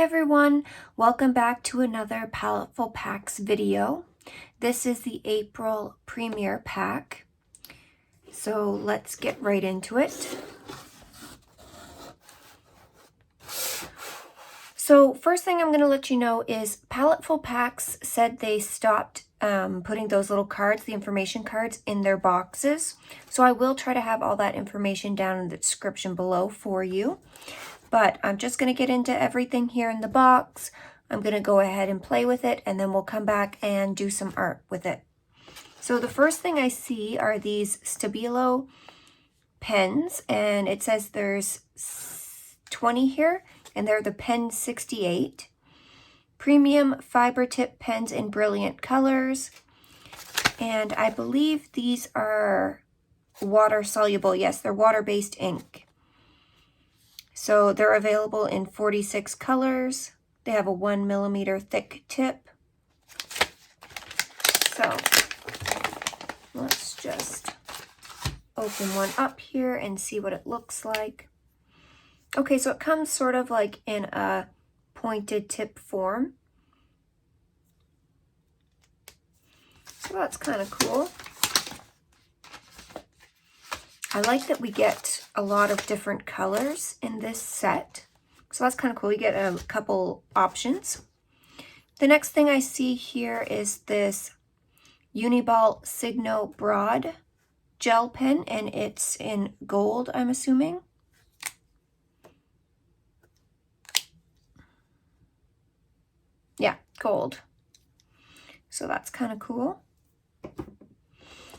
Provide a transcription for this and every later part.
everyone, welcome back to another Paletteful Packs video. This is the April Premier Pack, so let's get right into it. So first thing I'm going to let you know is Paletteful Packs said they stopped putting those little cards, the information cards, in their boxes. So I will try to have all that information down in the description below for you. But I'm just going to get into everything here in the box. I'm going to go ahead and play with it, and then we'll come back and do some art with it. So the first thing I see are these STABILO pens, and it says there's 20 here, and they're the Pen 68. Premium fibre-tip pens in brilliant colors. And I believe these are water soluble. Yes, they're water-based ink. So they're available in 46 colors. They have a 1 millimeter thick tip. So let's just open one up here and see what it looks like. Okay, so it comes sort of like in a pointed tip form. So that's kind of cool. I like that we get a lot of different colors in this set. So that's kind of cool. You get a couple options. The next thing I see here is this Uniball Signo Broad gel pen, and it's in gold, I'm assuming. Yeah, gold. So that's kind of cool.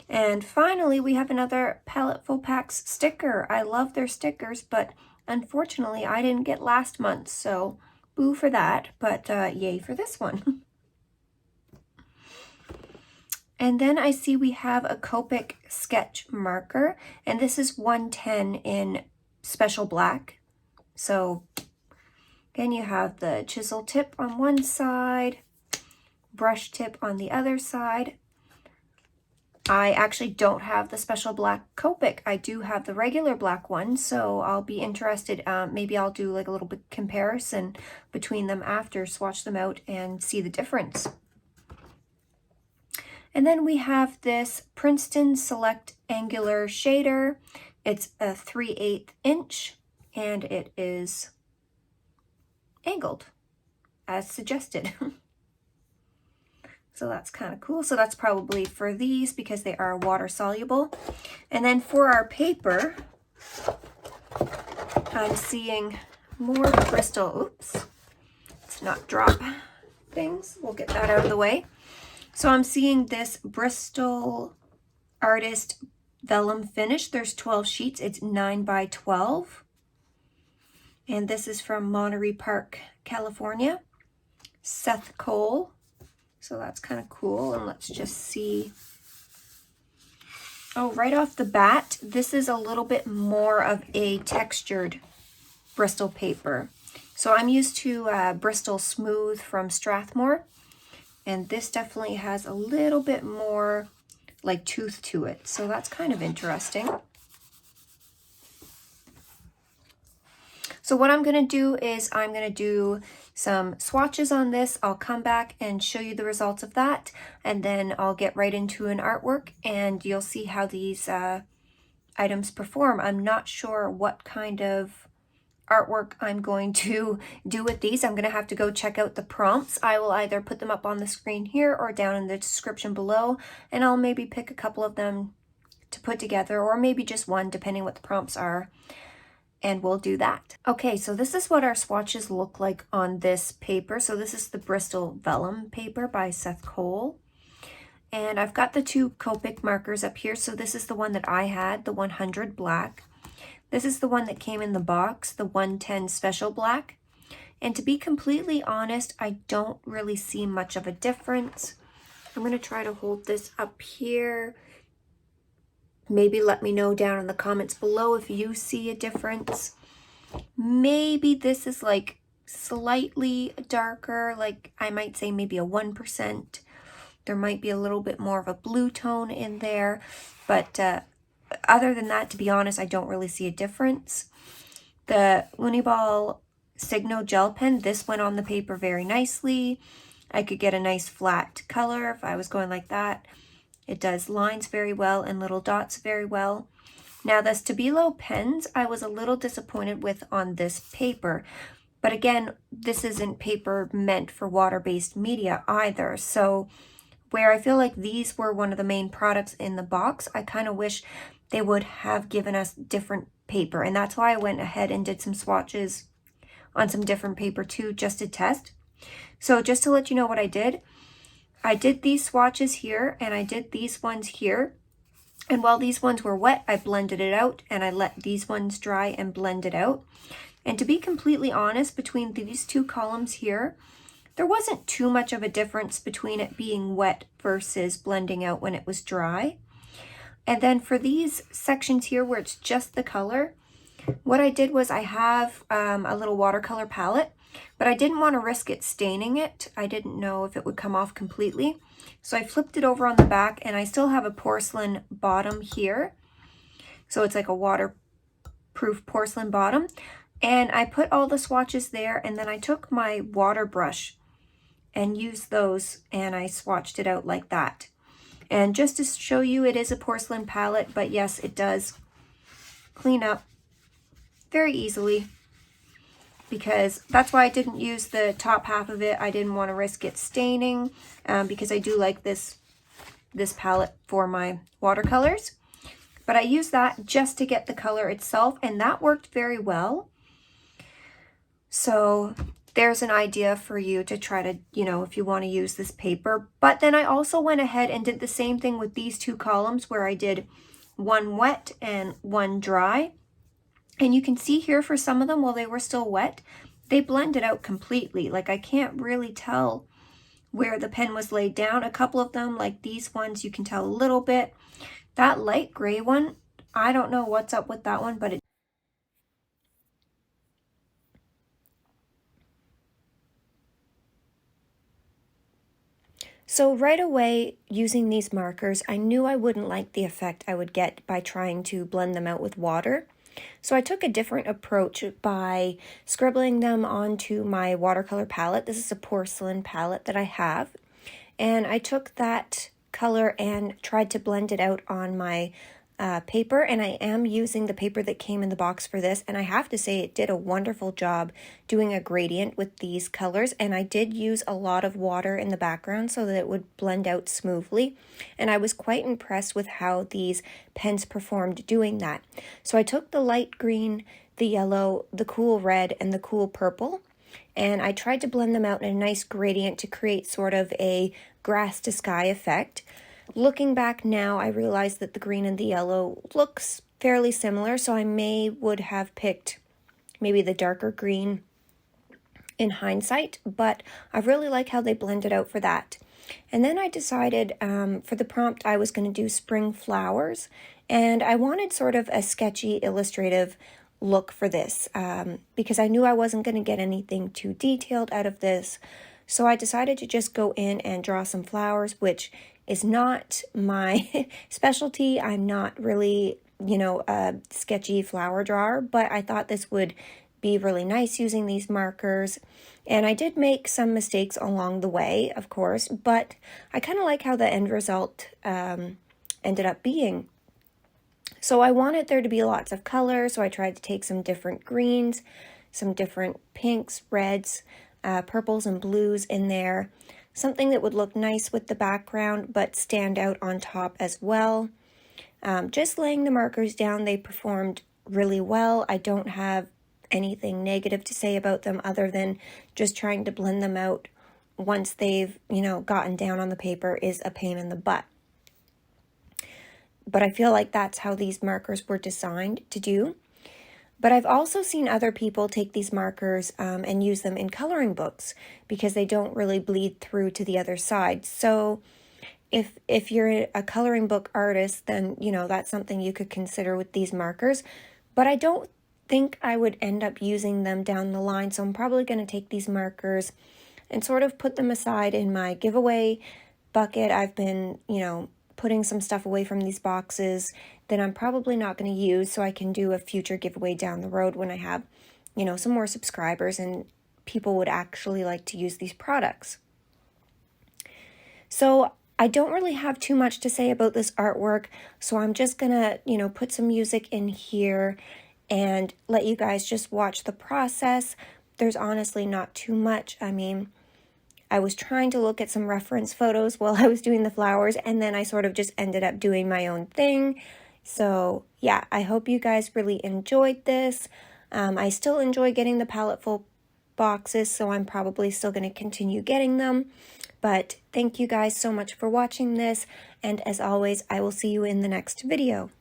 And finally, we have another Paletteful Packs sticker. I love their stickers, but unfortunately, I didn't get last month, so boo for that, but yay for this one. And then I see we have a Copic sketch marker, and this is 110 in special black. So again, you have the chisel tip on one side, brush tip on the other side. I actually don't have the special black Copic. I do have the regular black one, so I'll be interested. Maybe I'll do like a little bit comparison between them after, swatch them out and see the difference. And then we have this Princeton Select Angular Shader. It's a 3/8 inch, and it is angled as suggested. So that's kind of cool. So that's probably for these because they are water soluble. And then for our paper, I'm seeing more Bristol. Oops, let's not drop things. We'll get that out of the way. So I'm seeing this Bristol Artist Vellum Finish. There's 12 sheets. It's 9 by 12. And this is from Monterey Park, California. Seth Cole. So that's kind of cool. And let's just see. Oh, right off the bat, this is a little bit more of a textured Bristol paper. So I'm used to Bristol Smooth from Strathmore. And this definitely has a little bit more like tooth to it. So that's kind of interesting. So what I'm going to do is I'm going to do some swatches on this. I'll come back and show you the results of that, and then I'll get right into an artwork and you'll see how these items perform. I'm not sure what kind of artwork I'm going to do with these. I'm going to have to go check out the prompts. I will either put them up on the screen here or down in the description below, and I'll maybe pick a couple of them to put together, or maybe just one depending what the prompts are. And we'll do that. Okay, so this is what our swatches look like on this paper. So this is the Bristol Vellum paper by Seth Cole. And I've got the two Copic markers up here. So this is the one that I had, the 100 black. This is the one that came in the box, the 110 special black. And to be completely honest, I don't really see much of a difference. I'm going to try to hold this up here. Maybe let me know down in the comments below if you see a difference. Maybe this is like slightly darker, like I might say maybe a 1%. There might be a little bit more of a blue tone in there, but other than that, to be honest, I don't really see a difference. The Uniball Signo gel pen, this went on the paper very nicely. I could get a nice flat color if I was going like that. It does lines very well and little dots very well. Now the STABILO pens, I was a little disappointed with on this paper. But again, this isn't paper meant for water-based media either. So where I feel like these were one of the main products in the box, I kind of wish they would have given us different paper. And that's why I went ahead and did some swatches on some different paper too, just to test. So just to let you know what I did these swatches here and I did these ones here. And while these ones were wet, I blended it out and I let these ones dry and blend it out. And to be completely honest, between these two columns here, there wasn't too much of a difference between it being wet versus blending out when it was dry. And then for these sections here where it's just the color, what I did was I have a little watercolor palette, but I didn't want to risk it staining it. I didn't know if it would come off completely. So I flipped it over on the back and I still have a porcelain bottom here. So it's like a waterproof porcelain bottom. And I put all the swatches there and then I took my water brush and used those and I swatched it out like that. And just to show you, it is a porcelain palette, but yes, it does clean up very easily, because that's why I didn't use the top half of it. I didn't want to risk it staining because I do like this palette for my watercolors. But I used that just to get the color itself, and that worked very well. So there's an idea for you to try to, you know, if you want to use this paper. But then I also went ahead and did the same thing with these two columns where I did one wet and one dry. And you can see here for some of them, while they were still wet, they blended out completely. Like I can't really tell where the pen was laid down. A couple of them, like these ones, you can tell a little bit. That light gray one, I don't know what's up with that one, but it So right away, using these markers, I knew I wouldn't like the effect I would get by trying to blend them out with water. So I took a different approach by scribbling them onto my watercolor palette. This is a porcelain palette that I have. And I took that color and tried to blend it out on my paper, and I am using the paper that came in the box for this, and I have to say it did a wonderful job doing a gradient with these colors. And I did use a lot of water in the background so that it would blend out smoothly, and I was quite impressed with how these pens performed doing that. So I took the light green, the yellow, the cool red, and the cool purple, and I tried to blend them out in a nice gradient to create sort of a grass to sky effect. Looking back now, I realize that the green and the yellow looks fairly similar, so I would have picked maybe the darker green in hindsight, but I really like how they blended out for that. And then I decided for the prompt I was going to do spring flowers, and I wanted sort of a sketchy illustrative look for this because I knew I wasn't going to get anything too detailed out of this. So I decided to just go in and draw some flowers, which is not my specialty. I'm not really, you know, a sketchy flower drawer, but I thought this would be really nice using these markers. And I did make some mistakes along the way, of course, but I kind of like how the end result ended up being. So I wanted there to be lots of color, so I tried to take some different greens, some different pinks, reds, purples and blues in there. Something that would look nice with the background, but stand out on top as well. Just laying the markers down, they performed really well. I don't have anything negative to say about them other than just trying to blend them out once they've, you know, gotten down on the paper is a pain in the butt. But I feel like that's how these markers were designed to do. But I've also seen other people take these markers and use them in coloring books because they don't really bleed through to the other side. So if you're a coloring book artist, then, you know, that's something you could consider with these markers. But I don't think I would end up using them down the line. So I'm probably going to take these markers and sort of put them aside in my giveaway bucket. I've been, you know, putting some stuff away from these boxes that I'm probably not going to use, so I can do a future giveaway down the road when I have you know, some more subscribers and people would actually like to use these products. So I don't really have too much to say about this artwork, so I'm just gonna, you know, put some music in here and let you guys just watch the process. There's honestly not too much. I mean, I was trying to look at some reference photos while I was doing the flowers, and then I sort of just ended up doing my own thing. So yeah, I hope you guys really enjoyed this. I still enjoy getting the Paletteful boxes, so I'm probably still going to continue getting them. But thank you guys so much for watching this, and as always, I will see you in the next video.